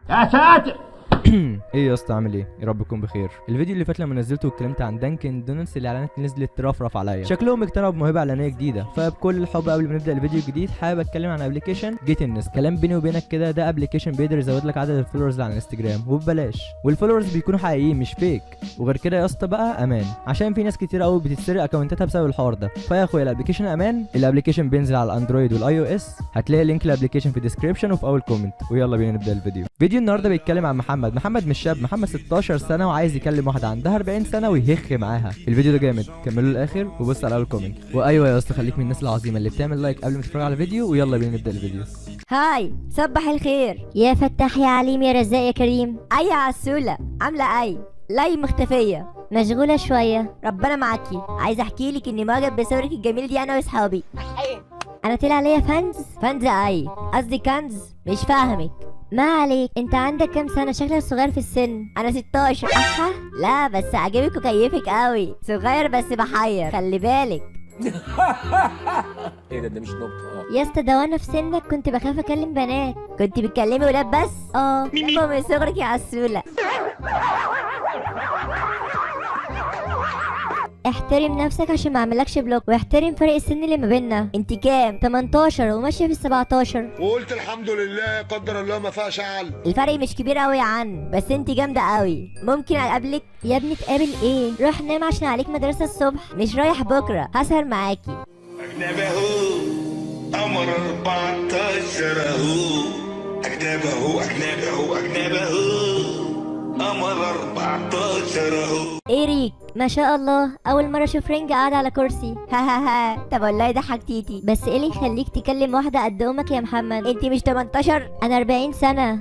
يا ساتر. ايه يا اسطى عامل ايه؟ يا رب تكون بخير. الفيديو اللي فات لما نزلته واتكلمت عن دانكن دونتس الاعلانات نزلت ترفرف عليا، شكلهم اقتنعوا بموهبه اعلانيه جديده. فبكل الحب قبل ما نبدا الفيديو الجديد حابب اتكلم عن ابلكيشن جيتنس. كلام بيني وبينك كده، ده ابلكيشن بيقدر يزود لك عدد الفولورز على الانستجرام وببلاش، والفولورز بيكونوا حقيقيين مش فيك. وغير كده يا اسطى بقى امان، عشان في ناس كتير قوي بتتسرق اكونتاتها بسبب الحوار ده. فيا اخويا الابلكيشن امان. الابلكيشن بينزل على الاندرويد والاي او اس، هتلاقي لينك الابلكيشن في الديسكربشن وفي اول كومنت. ويلا بينا نبدا الفيديو. فيديو النهارده بيتكلم عن محمد مش شاب، محمد 16 سنه وعايز يكلم واحده عندها 40 سنه ويهخ معاها. الفيديو ده جامد، كملوا للاخر وبص على اول كومنت. وايوه يا اسطى خليك من الناس العظيمه اللي بتعمل لايك قبل ما تتفرج على الفيديو. ويلا بينا نبدا الفيديو. هاي، صبح الخير يا فتاح يا عليم يا رزاق يا كريم. اي عسولة، عاملة اي لاي مختفية؟ مشغولة شوية، ربنا معاكي. عايزة احكي لك اني معجب بصورك الجميل دي انا واصحابي. انا طلع ليا فانز اي قصدي كنز، مش فاهمك. ما عليك، انت عندك كام سنة؟ شكلك صغير في السن. انا 16. احا لا بس عجبك وكيفك قوي. صغير بس بحير، خلي بالك. ايه ده مش نقطة. يا اسطى ده وانا في سنك كنت بخاف اكلم بنات. كنت بتكلمي ولاد بس؟ يابا من صغرك يا عسولة. احترم نفسك عشان ما اعملكش بلوك، واحترم فرق السن اللي ما بيننا. انت كام؟ 18 وماشيه في 17. وقلت الحمد لله قدر الله ما فيهاش عقل. الفرق مش كبير قوي يا عن، بس انت جامده قوي. ممكن اقابلك؟ يا ابني تقابل ايه؟ روح نام عشان عليك مدرسه الصبح. مش رايح بكره، هسهر معاكي. أجنبي أهو قمر 14 أهو. أجنبي أهو قمر 14 أهو. ايه ريك؟ ما شاء الله، اول مره اشوف رينج قاعد على كرسي. ها طب والله ضحكتيتي. بس ايه اللي يخليك تكلم واحده قد امك يا محمد؟ انت مش 18؟ انا 40 سنه.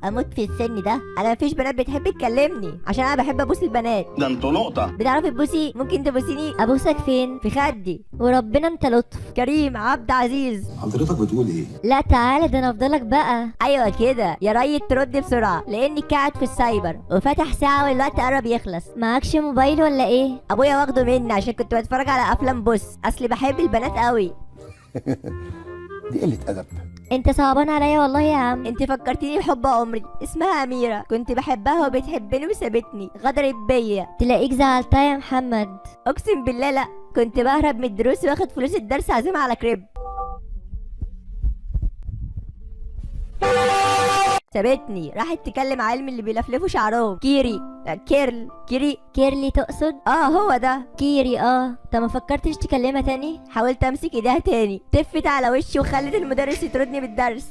اموت في السن ده. انا مفيش بنات بتحب تكلمني عشان انا بحب ابوس البنات. ده انتوا نقطة. بتعرفي تبوسي؟ ممكن تبوسيني؟ ابوسك فين؟ في خدي. وربنا انت لطف. كريم عبد عزيز. حضرتك بتقول ايه؟ لا تعالى، ده انا افضلك بقى. ايوه كده يا ريت ترد بسرعه، لاني قاعد في السايبر وفاتح ساعه والوقت قرب يخلص. معكش موبايل ولا ايه؟ ابويا واخده مني عشان كنت بتفرج على افلام بوس، اصلي بحب البنات قوي. دي قلة أدب. انت صعبان عليا والله يا عم. انت فكرتيني بحب عمري، اسمها اميره، كنت بحبها وبتحبني وسابتني، غدرت بيا. تلاقيك زعلتها يا محمد. اقسم بالله لا، كنت بهرب من الدروس واخد فلوس الدرس عازمها على كريب. سابتني راحت تكلم علم اللي بيلفلفوا شعرهم. كيرلي تقصد؟ هو ده كيري. انت ما فكرتش تكلمها تاني؟ حاولت امسك ايديها تاني، تفت على وشي وخلت المدرس يطردني بالدرس.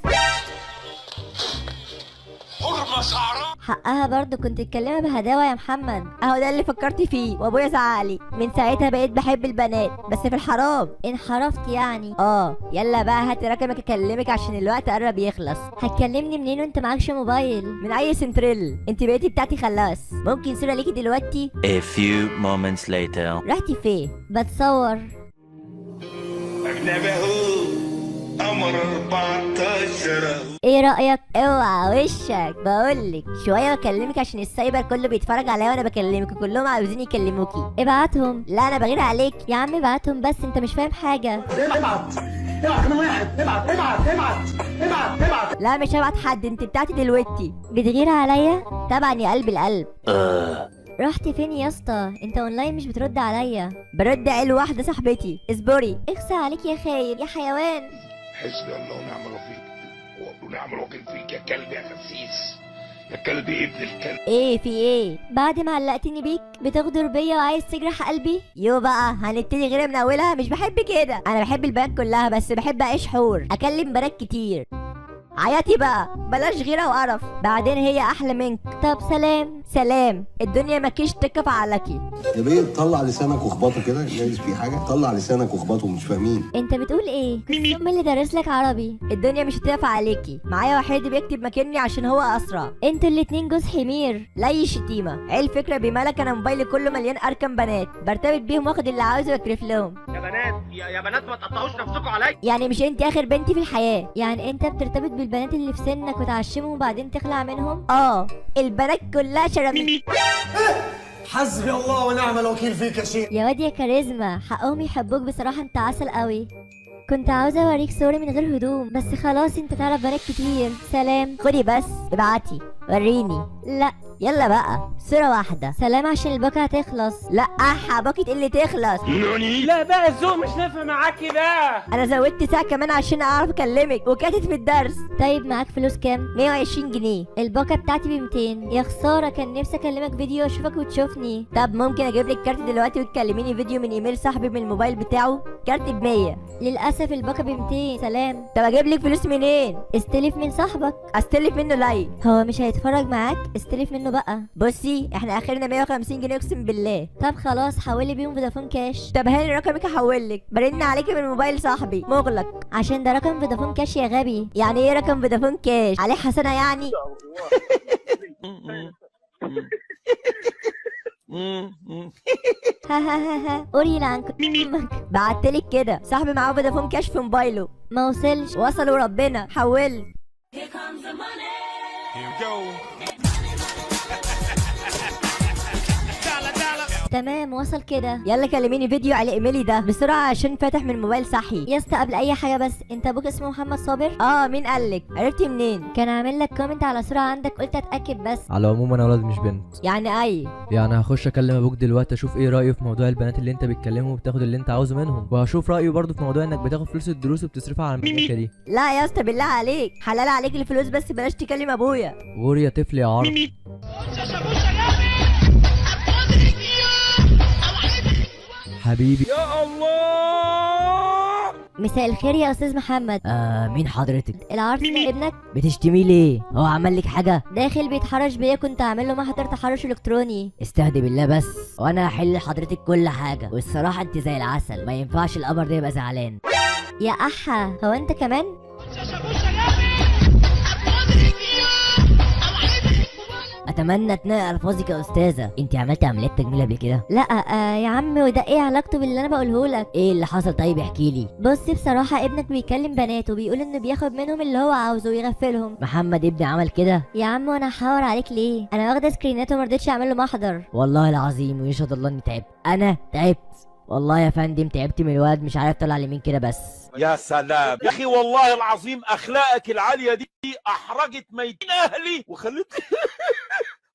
حرمة شعرها. حقها برضه، كنت تكلمها بهداوه يا محمد. اهو ده اللي فكرت فيه، وابويا زعقلي. من ساعتها بقيت بحب البنات بس في الحرام. انحرفت يعني؟ يلا بقى هاتي رقمك اكلمك عشان الوقت قرب يخلص. هتكلمني منين وانت معكش موبايل؟ من اي سنتريل. انت بقيتي بتاعتي خلاص. ممكن صوره ليكي دلوقتي؟ A few moments later. رحتي فين؟ بتصور. أجنبي أهو قمر 14 أهو. ايه رأيك؟ اوعى وشك، بقولك شوية بكلمك عشان السايبر كله بيتفرج عليا وانا بكلمك وكلهم عاوزين يكلموكي. ابعتهم. لا انا بغير عليك يا عم. ابعتهم بس، انت مش فاهم حاجة. ابعت كمان واحد. ابعت. لا مش هبعت حد، انت بتاعتي دلوقتي. بتغير عليا؟ طبعا يا قلب القلب. رحت فين يا اسطى؟ انت اونلاين مش بترد عليا. برد عيل واحدة صاحبتي. اصبري. اخسى عليك يا خايب يا حيوان. حسبي الله ونعم الوكيل. ونعم الوكيل فيك يا كلب يا خسيس، يا كلب ابن الكلب. ايه في ايه؟ بعد ما علقتني بيك بتغدر بيا وعايز تجرح قلبي؟ يو بقى هنبتدي غير من اولها. مش بحب كده. انا بحب البنات كلها بس بحب اعيش حور، اكلم بنات كتير. عياتي بقى، بلاش غيره وقرف. بعدين هي احلى منك. طب سلام. الدنيا ماكيش تكف عليكي. يا بيه طلع لسانك واخبطه كده، جايز في حاجة. طلع لسانك واخبطه، مش فاهمين. انت بتقول ايه؟ مين اللي دارس لك عربي؟ الدنيا مش هتقف عليكي. معايا وحيد بيكتب مكاني عشان هو اسرع. انتوا الاتنين جوز حمير. لا اي شتيمه. ايه الفكره بمالك؟ انا موبايلي كله مليان اركان بنات، برتبط بيهم واخد اللي عاوزه واكرف لهم. يا بنات ما تقطعوش نفسكم عليا. يعني مش انت اخر بنتي في الحياه؟ يعني انت بترتبط بالبنات اللي في سنك وتعشمهم وبعدين تخلع منهم؟ البنات كلها شرمي. حسبي الله ونعم الوكيل فيك يا شيخ. يا واد يا كاريزما، حقهم يحبوك بصراحه، انت عسل قوي. كنت عاوزة اوريك صوري من غير هدوم، بس خلاص انت تعرف بنات كتير. سلام. خدي بس ابعتي وريني. لا يلا بقى صورة واحدة. سلام عشان الباقة هتخلص. لا باقة اللي تخلص. لا بقى الذوق مش نافع معاكي بقى. انا زودت ساعة كمان عشان اعرف اكلمك وكانت في الدرس. طيب معاك فلوس كام؟ 120 جنيه. الباقة بتاعتي ب 200. يا خسارة كان نفسي اكلمك فيديو اشوفك وتشوفني. طب ممكن اجيب لك كارت دلوقتي وتكلميني فيديو من ايميل صاحبي من الموبايل بتاعه؟ كارت ب 100. للاسف الباقة ب 200. سلام. طب اجيب لك فلوس منين؟ استلف من صاحبك. استلف منه لايك. هو مش هيتفرج معاك؟ استلف منه بقى. بصي احنا اخرنا 150 جنيه اقسم بالله. طب خلاص حولي بيهم فودافون كاش. طب هاني رقمك هحولك. برن عليكي من موبايل صاحبي مغلق عشان ده رقم فودافون كاش يا غبي. يعني ايه رقم فودافون كاش؟ عليه حسنة يعني؟ ها قولي لعنك بعتلك كده صاحبي معاه فودافون كاش في موبايله ما وصلش. وصل وربنا حولت. تمام وصل كده. يلا كلميني فيديو على ايميلي ده بسرعه عشان فاتح من موبايل صحي. يا اسطى قبل اي حاجه بس انت ابوك اسمه محمد صابر؟ مين قالك؟ عرفتي منين؟ كان عامل لك كومنت على صوره عندك قلت اتاكد بس. على العموم انا ولد مش بنت. يعني يعني هخش اكلم ابوك دلوقتي اشوف ايه رايه في موضوع البنات اللي انت بتكلمهم وبتاخد اللي انت عاوزه منهم، وهشوف رايه برضه في موضوع انك بتاخد فلوس الدروس وبتصرفها على المكنه دي. لا يا اسطى بالله عليك حلال عليك الفلوس بس بلاش تكلم ابويا. غور يا طفل يا عرب. حبيبي. يا الله. مساء الخير يا استاذ محمد. مين حضرتك؟ العرض ابنك. بتشتميه ليه؟ هو عمل لك حاجه؟ داخل بيتحرش بيا كنت عامل له محضر تحرش الكتروني. استهدي بالله بس وانا هحل لحضرتك كل حاجه، والصراحه انت زي العسل ما ينفعش القمر ده يبقى زعلان. يا احا هو انت كمان؟ اتمنى تنقي الفاظك يا استاذه. انت عملتي عمليات تجميل قبل كده؟ لا يا عم وده ايه علاقته باللي انا بقوله لك؟ ايه اللي حصل طيب احكي لي. بص بصراحه ابنك بيكلم بنات وبيقول انه بياخد منهم اللي هو عاوزه ويغفلهم. محمد ابني عمل كده؟ يا عم وانا هحاور عليك ليه؟ انا واخده سكرينات وما رضيتش اعمل له محضر. والله العظيم ويشهد الله اني تعبت. انا تعبت والله يا فندم، تعبت من الواد مش عارف طلع لمين كده بس. يا سلام يا اخي والله العظيم اخلاقك العاليه دي احرجت ميتين اهلي وخلتني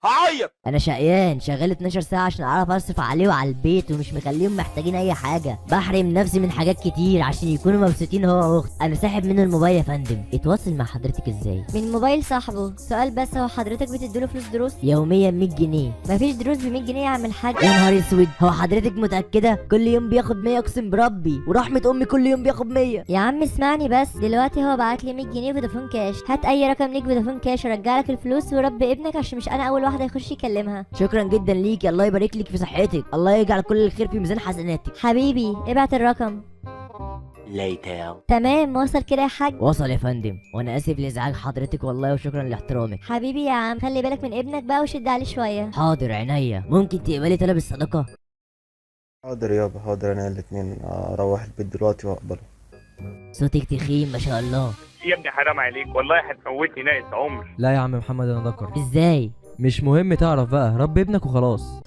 هعيط. انا شقيان شغال 12 ساعه عشان اعرف اصرف عليه وعلى البيت ومش مخليهم محتاجين اي حاجه. بحرم نفسي من حاجات كتير عشان يكونوا مبسوطين هو واختي. انا ساحب منه الموبايل يا فندم. اتواصل مع حضرتك ازاي؟ من موبايل صاحبه. سؤال بس هو حضرتك بتديله فلوس دروس؟ يوميا 100 جنيه. مفيش دروس ب 100 جنيه يا عم الحاج. يا نهار اسود، هو حضرتك متاكده؟ كل يوم بياخد 100 اقسم بربي ورحمه امي كل يوم بياخد 100. يا عم اسمعني بس دلوقتي هو بعت لي 100 جنيه فودافون كاش. هات اي رقم ليك فودافون كاش ارجع لك الفلوس ورب ابنك عشان مش انا اول واحده يخش يكلمها. شكرا جدا ليكي، الله يبارك لك في صحتك، الله يجعل كل الخير في ميزان حسناتك. حبيبي ابعت الرقم. Later. تمام وصل كده يا حاج. وصل يا فندم، وانا اسف لازعاج حضرتك والله وشكرا لاحترامك. حبيبي يا عم خلي بالك من ابنك بقى وشد عليه شويه. حاضر عينيا. ممكن تقبلي طلب الصدقه؟ حاضر يابا حاضر، انا الاتنين اروح البيت دلوقتي واقبله. صوتك تخين ما شاء الله. يا ابني حرام عليك والله هتموتني ناقص عمر. لا يا عم محمد انا ذكر. ازاي؟ مش مهم تعرف بقى، رب ابنك وخلاص.